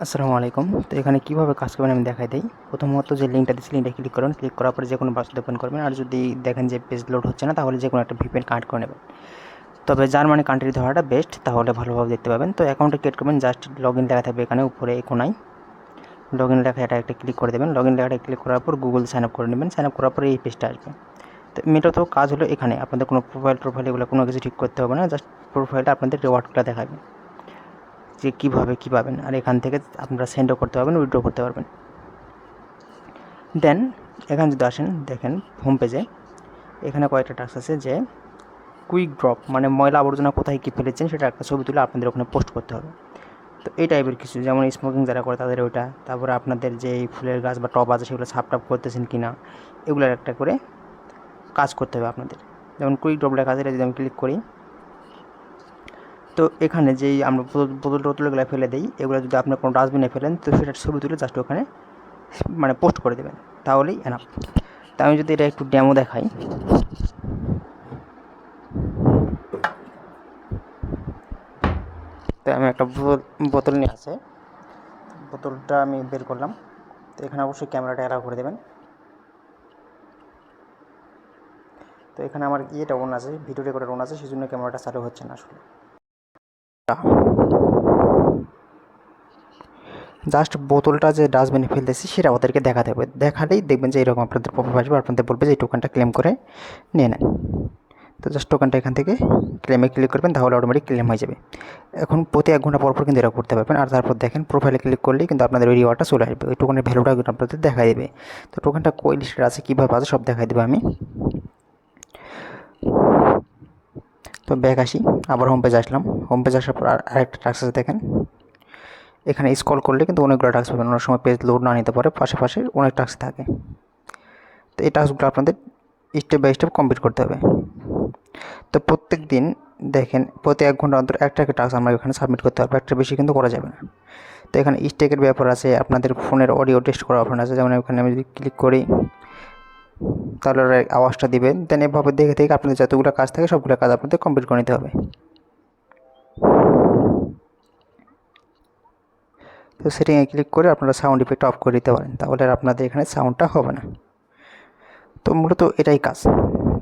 আসসালামু আলাইকুম। তো এখানে কিভাবে কাজ করবেন আমি দেখাই দেই। প্রথমত যে লিঙ্কটা দিচ্ছি লিঙ্কটা ক্লিক করুন। ক্লিক করার পরে যেকোনো ব্রাউজার ওপেন করবেন। আর যদি দেখেন যে পেজ লোড হচ্ছে না তাহলে যেকোনো একটা ভিপিএন কানেক্ট করে নেবেন। তবে জার্মানি কান্ট্রি ধরাটা বেস্ট, তাহলে ভালোভাবে দেখতে পাবেন। তো অ্যাকাউন্টটা ক্রিয়েট করবেন, জাস্ট লগইন লেখা থাকবে এখানে উপরে কোনায়। লগইন লেখা এটা একটা ক্লিক করে দেবেন। লগইন লেখাটা ক্লিক করার পর গুগল সাইন আপ করে নেবেন। সাইন আপ করার পরে এই পেজটা আসবে। তো মেটাতো কাজ হলো এখানে আপনাদের কোনো প্রোফাইল এগুলো কোনো কিছু ঠিক করতে হবে না। জাস্ট প্রোফাইলটা আপনাদের রিওয়ার্ডগুলো দেখাবে যে কীভাবে কী পাবেন। আর এখান থেকে আপনারা সেন্ডও করতে পারবেন, উইথড্র করতে পারবেন। দেন এখানে যদি আসেন দেখেন হোম পেজে এখানে কয়েকটা টাস্ক আছে যে কুইক ড্রপ, মানে ময়লা আবর্জনা কোথায় কী ফেলেছেন সেটা একটা ছবি তুলে আপনাদের ওখানে পোস্ট করতে হবে। তো এই টাইপের কিছু, যেমন স্মোকিং যারা করে তাদের ওইটা, তারপরে আপনাদের যে ফুলের গাছ বা টব আছে সেগুলো সাপ টাপ করতেছেন কি না এগুলোর একটা করে কাজ করতে হবে আপনাদের। যেমন কুইক ড্রপ লেখা আছে, এটা যদি আমি ক্লিক করি তো এখানে যেই আমরা বোতল টোতলগুলো ফেলে দিই এগুলো যদি আপনার কোনো ডাস্টবিনে ফেলেন তো সেটার ছবি তুলে জাস্ট ওখানে মানে পোস্ট করে দেবেন, তাহলেই এনাফ। তা আমি যদি এটা একটু ডেমো দেখাই, তো আমি একটা বোতল নিয়ে আছে, বোতলটা আমি বের করলাম। তো এখানে অবশ্যই ক্যামেরাটা অ্যালাউ করে দেবেন। তো এখানে আমার ইয়েটা অন আছে, ভিডিও রেকর্ডার অন আছে, সেই জন্য ক্যামেরাটা চালু হচ্ছে না আসলে। জাস্ট বোতলটা যে ডাস্টবিনে ফেলতেছি সেটা ওদেরকে দেখাতে হবে, দেখালেই দেখবেন যে এরকম আপনাদের পপ আসবে, আপনাদের বলবে যে এই টোকেনটা ক্লেম করে নিয়ে নেন। তো জাস্ট টোকেনটা এখান থেকে ক্লেমে ক্লিক করবেন, তাহলে অটোমেটিক ক্লেম হয়ে যাবে। এখন প্রতি 1 ঘন্টা পর পর কিন্তু এটা করতে পারবেন। আর তারপর দেখেন প্রোফাইলে ক্লিক করলেই কিন্তু আপনাদের ওই রিওয়ার্ডটা চলে আসবে, ওই টোকেনের ভ্যালুটা কিন্তু আপনাদের দেখাই দেবে। তো টোকেনটা কই লিস্টে আছে, কীভাবে আছে সব দেখাই দেবো আমি। তো ব্যাক আসি, আবার হোম পেজ আসলাম। হোম পেজ আসার পর আরেকটা টাস্ক আছে দেখেন, এখানে স্ক্রল করলে কিন্তু অনেকগুলো টাস্ক পাবেন। অনেক সময় পেজ লোড না নিতে পারে, পাশে অনেক টাস্ক থাকে। তো এই টাস্কগুলো আপনাদের স্টেপ বাই স্টেপ কমপ্লিট করতে হবে। তো প্রত্যেক দিন দেখেন প্রতি 1 ঘন্টা অন্তর একটা টাস্ক আমরা এখানে সাবমিট করতে হবে, একটা বেশি কিন্তু করা যাবে না। তো এখানে স্টেকের ব্যাপার আছে, আপনাদের ফোনের অডিও টেস্ট করার অপশন আছে, যেমন এখানে আমি যদি ক্লিক করি তাহলে আওয়াজটা দিবেন। দেন এভাবে দেখে দেখে আপনাদের যতগুলো কাজ থাকে সবগুলো কাজ আপনাদের কমপ্লিট করে নিতে হবে। তো সেটিংয়ে ক্লিক করে আপনারা সাউন্ড ইফেক্ট অফ করে দিতে পারেন, তাহলে আর আপনাদের এখানে সাউন্ডটা হবে না। তো মূলত এটাই কাজ,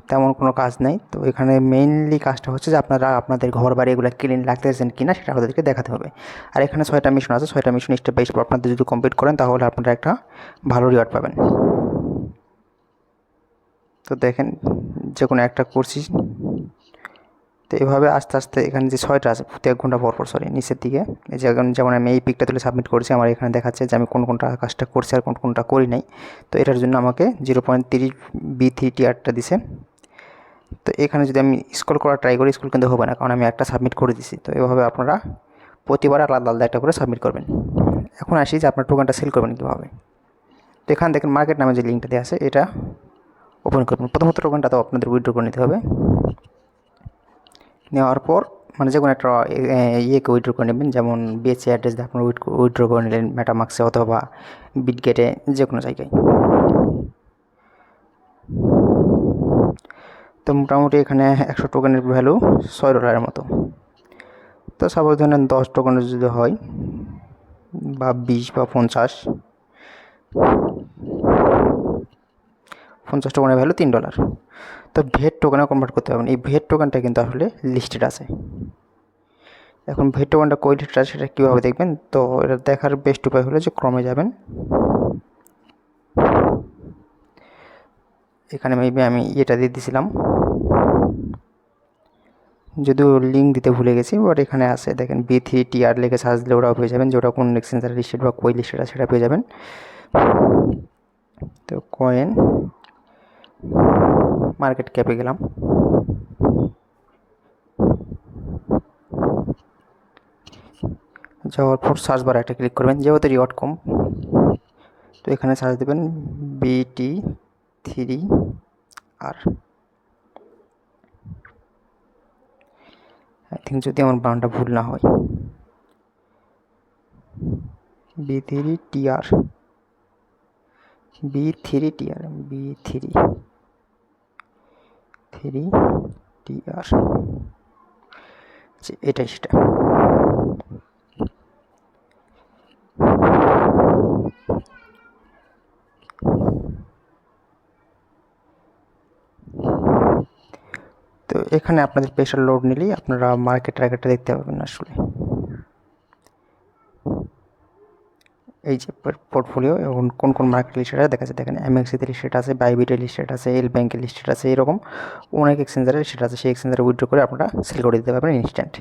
তেমন কোনো কাজ নেই। তো এখানে মেইনলি কাজটা হচ্ছে যে আপনারা আপনাদের ঘর বাড়ি এগুলো ক্লিন রাখতেছেন কিনা সেটা আপনাদেরকে দেখাতে হবে। আর এখানে 6টা মিশন আছে, 6টা মিশন স্টেপ বাই স্টেপ আপনাদের যদি কমপ্লিট করেন তাহলে আপনারা একটা ভালো রিওয়ার্ড পাবেন। তো দেখেন যে কোনো একটা করছি। তো এভাবে আস্তে আস্তে এখানে যে 6টা আছে প্রতি 1 ঘন্টা পর পর, সরি নিচের দিকে, এই যেমন আমি এই পিকটা তুলে সাবমিট করেছি, আমার এখানে দেখাচ্ছে যে আমি কোনটা কাজটা করছি আর কোনটা করি নাই। তো এটার জন্য আমাকে 0.30 B3TRটা দিছে। তো এখানে যদি আমি স্ক্রল করা ট্রাই করি, স্ক্রল কিন্তু হবে না, কারণ আমি একটা সাবমিট করে দিছি। তো এভাবে আপনারা প্রতিবার আলাদা আলাদা একটা করে সাবমিট করবেন। এখন আসি যে আপনার টোকেনটা সেল করবেন কীভাবে। তো এখানে দেখেন মার্কেট নামে যে লিঙ্কটা দেওয়া আছে এটা ওপেন করবেন। প্রথমত টোকেনটা তো আপনাদের উইথড্র করে নিতে হবে। নেওয়ার পর মানে যে কোনো একটা ইয়েকে উইথড্র করে নেবেন, যেমন বিএসসি অ্যাড্রেস দিয়ে আপনার উইথড্র করে নিলেন মেটামাক্সে অথবা বিটগেটে, যে কোনো জায়গায়। তো মোটামুটি এখানে 100 টোকেনের ভ্যালু $6 মতো। তো সাপোজ ধরেন 10 টোকেনের যদি হয় বা 20 বা 50 টোকেনের ভ্যালু $3। তো ভেট টোকেনে কনভার্ট করতে পারবেন। এই ভেট টোকেনটা কিন্তু আসলে লিস্টেড আছে। এখন ভেট টোকেনটা কই লিস্টেড আছে সেটা কীভাবে দেখবেন, তো এটা দেখার বেস্ট উপায় হলো যে ক্রমে যাবেন। এখানে মেবি আমি এটা দিয়ে দিয়েছিলাম, যদিও লিঙ্ক দিতে ভুলে গেছি, বাট এখানে আছে দেখেন B3TR লিখে সার্চ দিলে ওরাও পেয়ে যাবেন, যে ওটা কোন এক্সচেঞ্জার লিস্টেড বা কই লিস্টেড আছে সেটা পেয়ে যাবেন। তো কয়েন মার্কেট ক্যাপে গেলাম, যাওয়ার পর সার্চ বারে একটা ক্লিক করবেন, যেহেতু রিওয়ার্ড কম তো এখানে সার্চ দেবেন BT3R। আই থিঙ্ক যদি আমার বানানটা ভুল না হয়, B3TR, B3TR, B3TR, এটাই সেটা। তো এখানে আপনাদের পেশার লোড নিলেই আপনারা মার্কেট টার্গেটটা দেখতে পাবেন আসলে। এই যে পোর্টফোলিও এবং কোন কোন মার্কেট লিস্টেড আছে দেখা যাচ্ছে, দেখেন এমএক্সিতে লিস্টেড আছে, বাইবিটে লিস্টেড আছে, এল ব্যাঙ্কে লিস্টেড আছে, এরকম অনেক এক্সচেঞ্জারে লিস্টেড আছে। সেই এক্সচেঞ্জারে উইথড্র করে আপনারা সেল করে দিতে পারবেন ইনস্ট্যান্ট।